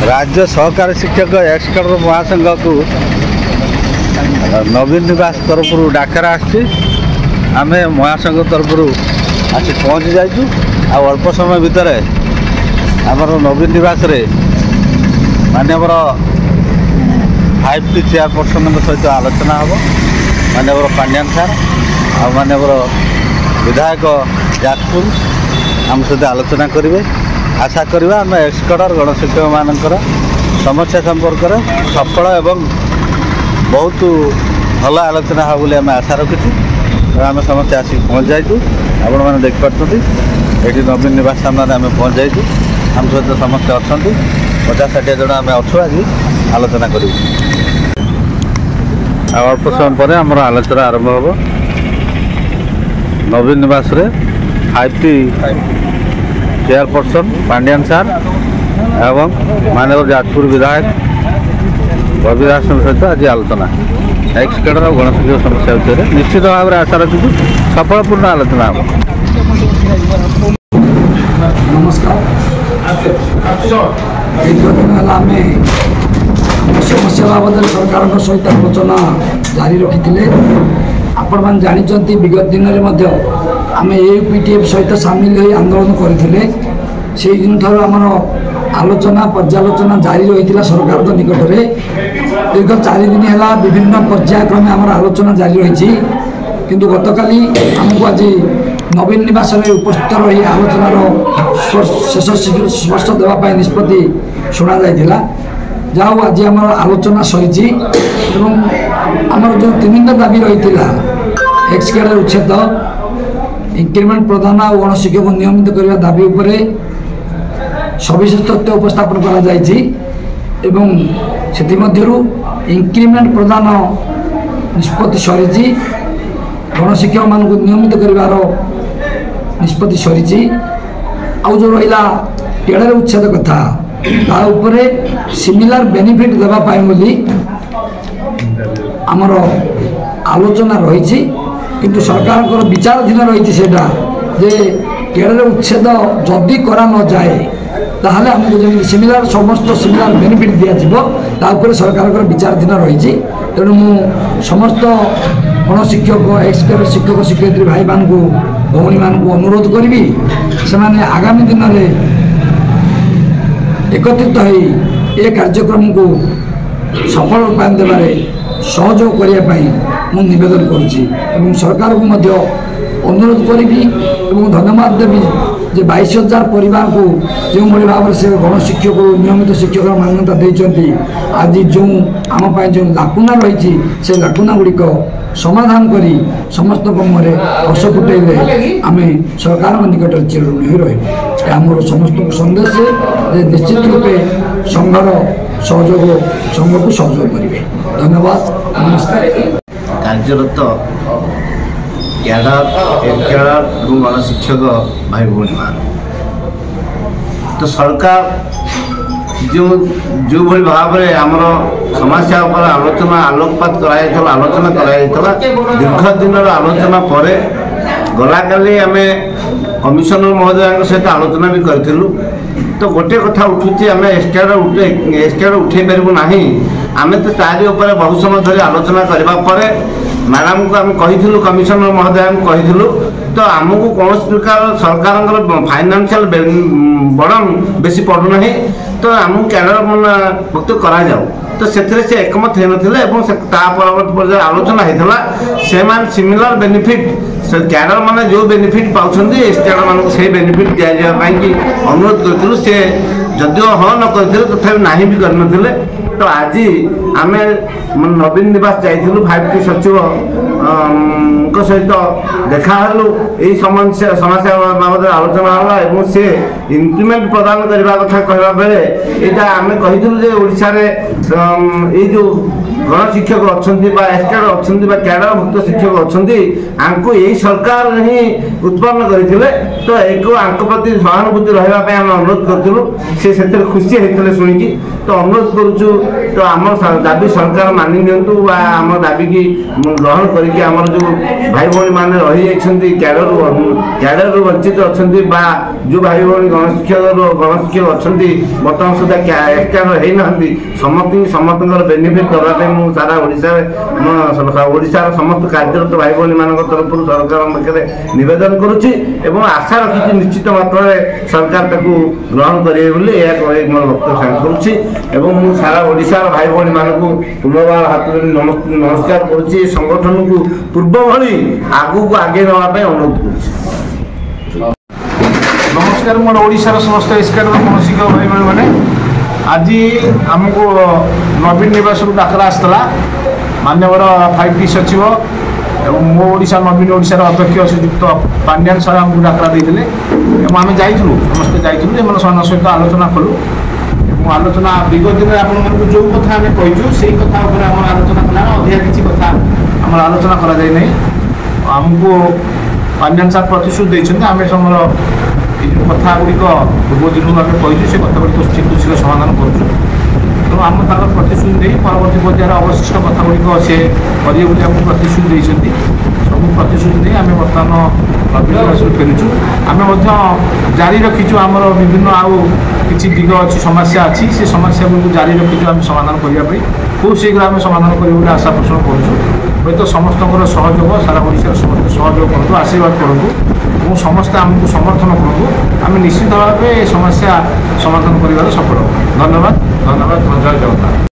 राज्य सहकारी शिक्षक एक्सकर्टर महासंघ को नवीन निवास तरफ डाकरा आम महासंघ तरफ आसी पहुँची जाइए। अल्प समय भितर आमर नवीन निवास मानव 5T चेयरपर्सन सहित आलोचना हम मानव पांड्यान सार आ मानव विधायक जाजपुर आम सहित आलोचना करेंगे। आशा करवा आम एक्सकर्टर गणशिक्षक मानकर समस्या संपर्क सफल एवं बहुत भल आलोचना हो बोली आम आशा रखीचु। आम समस्त आसिक पहुँच जाइए। आपण मैंने देखिपे ये नवीन निवास सामने आम पहुँच जाइए। आम सहित समस्ते अच्छा 50-60 जन आम अच्छु आज आलोचना करूँ। अल्प समय पर आम आलोचना आरंभ हम नवीन निवास 5T चेयरपर्सन पांड्यान सार एवं मानव जाजपुर विधायक रविदास सहित आज आलोचना एक्सकर्टर और गणशिक्षक समस्या विषय निश्चित भाव में आशा रखी सफलपूर्ण आलोचना हम। नमस्कार। समस्या बाबद सरकार सहित आलोचना जारी रखी आपण मैंने जानते विगत दिन में आम AUPTF सहित सामिल हो आंदोलन करते से दिन ठार आमर आलोचना पर्यालोचना जारी रही सरकार निकट में दीर्घ 4 दिन है विभिन्न पर्यायक्रमे आमर आलोचना जारी रही। किंतु गतकाली आमको आज नवीन निवास उपस्थित रही आलोचनार शेष स्पर्श देवाई निष्पत्ति शुणा जाइला। जाओ आज आम आलोचना सरी आमर जो 3टा दाबी रही एक्सकर्टर उच्छेद इंक्रीमेंट प्रदान और गणशिक्षक को नियमित करने दाबी उपरे सविशेष तथ्य उपस्थापन करा जायछि एवं सेथिमध्यरु इंक्रीमेंट प्रदान निष्पत्ति सरी गणशिक्षक मान को नियमित कर निष्पत्ति सरी आउ जो रहा टेढ़ उच्छेद कथा ता उपरे सिमिलर बेनिफिट देवा पाए बोली आमर आलोचना रही। किंतु सरकार को विचाराधीन रही जे टेढ़ उच्छेद जदि करा न जाए ताहले हमको जमी सिमिलर समस्त सिमिलर बेनिफिट दिज्व सरकार को विचाराधीन रही। तेणु मु समस्त गणशिक्षक एक्सकर्टर शिक्षक शिक्षयित्री भाई मान को भौणी मान को अनुरोध करी से आगामी दिन में एकत्रित हो कार्यक्रम को सफल रूपायन देवारे सहयोग करने निवेदन करुच्ची एवं सरकार को मध्य अनुरोध करी धन्यवाद देवी जे 22,000 परिवार को जो भाव में से गणशिक्षक नियमित शिक्षक मान्यता देते आज जो आम जो लाकुना रही से लाकुना गुड़िक समाधान करी समस्त मुहर हस फुटेले आम सरकार निकट चिरऋणी हो रही। आमर समस्त संदेश जे निश्चित रूपे संघर सहयोग संघ को सहयोग करेंगे। धन्यवाद। नमस्कार। कार्यरत कैडर एक्सकर्टर और गणशिक्षक भाई भौणी मान तो सरकार जो भाई भाव में आमर समस्या पर आलोचना आलोकपात आलोचना दीर्घ दिन आलोचना पर गला काली आम कमिशनर महोदय सहित आलोचना भी करूँ। तो गोटे कथा उठुची आम एक्सकर्टर उठे पारू ना आम तो तारी उपर बहुत समय धरी आलोचना करने मैडम को आम कही कमिशनर महोदय कही तो आमको कौन प्रकार सरकार फाइनान्शियल बर्डन बेसी पड़ूना तो आमको कैडर मुक्त करा तो से एकमत होते परवर्त पर्याय आलोचना होता से सिमिलर बेनिफिट कैडर माने जो बेनिफिट पाँच एक्सकर्टर मान से बेनिफिट दिजापी अनुरोध करूँ से जदिव हाँ न करते तथा ना भी करते। तो आज आम नवीन निवास जाइलु 5T सचिव सहित देखालु यही समस्या बाबद आलोचना है सी इंक्रीमेंट प्रदान करने कथा कहवा बेले यहाँ आम कही ओडिशा रे जो ଗଣଶିକ୍ଷକ ଅଛନ୍ତି ବା ଏସ୍କାଡ୍ ଅଛନ୍ତି ବା କ୍ୟାଡରଭୁକ୍ତ ଶିକ୍ଷକ ଅଛନ୍ତି ଆଙ୍କୁ ଏଇ ସରକାର ହିଁ ଉତ୍ପନ୍ନ କରିଥିଲେ। ତ ଆଙ୍କ ପ୍ରତି ସହାନୁଭୂତି ରହିବା ପାଇଁ ଆମେ ଅନୁରୋଧ କରିଥିଲୁ। ସେ ସେଥିରେ ଖୁସି ହେଇଥିଲେ ଶୁଣିକି। ତ ଅନୁରୋଧ କରୁଛୁ ତ ଆମର ଦାବି ସରକାର ମାନି ନିଅନ୍ତୁ ବା ଆମ ଦାବିକି ଗ୍ରହଣ କରିକି ଆମର ଯେଉଁ ଭାଇ ଭଉଣୀମାନେ ରହିଯାଇଛନ୍ତି କ୍ୟାଡରରୁ ବଞ୍ଚିତ ଅଛନ୍ତି ବା ଯେଉଁ ଭାଇ ଭଉଣୀ ଗଣଶିକ୍ଷକ ଅଛନ୍ତି ବର୍ତ୍ତମାନ ସୁଦ୍ଧା ଏସ୍କାଡ୍ ହେଇନାହାନ୍ତି ସମସ୍ତଙ୍କର ବେନିଫିଟ୍ ଦେବା ପାଇଁ ମୁଁ ସାରା ଓଡ଼ିଶାର ସମସ୍ତ କାର୍ଯ୍ୟରତ ଭାଇ ଭଉଣୀମାନଙ୍କ ତରଫରୁ ସରକାରଙ୍କ ପାଖରେ ନିବେଦନ କରୁଛି ଏବଂ ଆଶା ରଖିଛି ନିଶ୍ଚିତ ମାତ୍ରାରେ ସରକାର ତାକୁ ଗ୍ରହଣ କରିବେ ବୋଲି ଏହା କହି ମୋର ବକ୍ତବ୍ୟ ସାଙ୍ଗ କରୁଛି ଏବଂ ମୁଁ ସାରା ଓଡ଼ିଶାର ଭାଇ ଭଉଣୀମାନଙ୍କୁ ପୁନର୍ବାର ହାତ ଧରି ନମସ୍କାର କରୁଛି। ଏ ସଂଗଠନକୁ ପୂର୍ବ ଭଳି ଆଗକୁ ଆଗେଇ ନେବା ପାଇଁ ଅନୁରୋଧ କରୁଛି। ନମସ୍କାର, ମୋର ଓଡ଼ିଶାର ସମସ୍ତ ଏସ୍କାଡ୍ର ଗଣଶିକ୍ଷକ ଭାଇମାନେ ଆଜି ଆମକୁ ନବୀନ ନିବାସରୁ ଡାକରା ଆସିଥିଲା। ମାନ୍ୟବର 5T ସଚିବ ଏବଂ ମୋ ନବୀନ ଓଡ଼ିଶାର ଅଧ୍ୟକ୍ଷ ଶ୍ରୀଯୁକ୍ତ ପାଣ୍ଡିଆନ ସାର୍ ଆମକୁ ଡାକରା ଦେଇଥିଲେ ଏବଂ ଆମେ ଯାଇଥିଲୁ, ସମସ୍ତେ ଯାଇଥିଲୁ ଏମାନଙ୍କ ସହିତ ଆଲୋଚନା କଲୁ ଏବଂ ଆଲୋଚନା ବିଗତ ଦିନରେ ଆପଣମାନଙ୍କୁ ଯେଉଁ କଥା ଆମେ କହିଛୁ ସେଇ କଥା ଉପରେ ଆମର ଆଲୋଚନା କଲା। ଅଧିକା କିଛି କଥା ଆମର ଆଲୋଚନା କରାଯାଇ ନାହିଁ। ଆମକୁ ପାଣ୍ଡିଆନ ସାର୍ ପ୍ରତିଶ୍ରୁତି ଦେଇଛନ୍ତି ଆମେ ଆମର এই যে কথাগুড়িক পূর্ব দিনু আমি কইছু সে কথাগুড়িক শীঘ্র সমাধান করছু। তেমন আমি তাঁর প্রতিশ্রুতি দিয়ে পরবর্তী পর্যায়ে অবশিষ্ট কথাগুড়িক সে করবে বলে আমি প্রতিশ্রুতি দিয়েছেন। সবু প্রতিশ্রুতি দিয়ে আমি বর্তমান নবীন নিবাসରୁ ফেরুছু। আমি জারি রাখিছু আমার বিভিন্ন আউ কিছু দিগ অছি সমস্যা আছে সে সমস্যাগুলো জারি রাখিছু আমি সমাধান করা খুব শীঘ্র আমি সমাধান করবো বলে আশা পোষণ করছু। হয়তো সমস্তଙ୍କର সহযোগ সারা ଓଡ଼ିଶାର ସମସ୍ତେ ସହଯୋଗ କରନ୍ତୁ, ଆଶୀର୍ବାଦ କରନ୍ତୁ এবং ସମସ୍ତେ ଆମକୁ ସମର୍ଥନ କରନ୍ତୁ। ଆମେ ନିଶ୍ଚିତ ଭାବେ ଏ ସମସ୍ୟା ସମାଧାନ କରିବାରେ ସଫଳ ହେବୁ। ଧନ୍ୟବାଦ। ଜୟ ଜଗନ୍ନାଥ।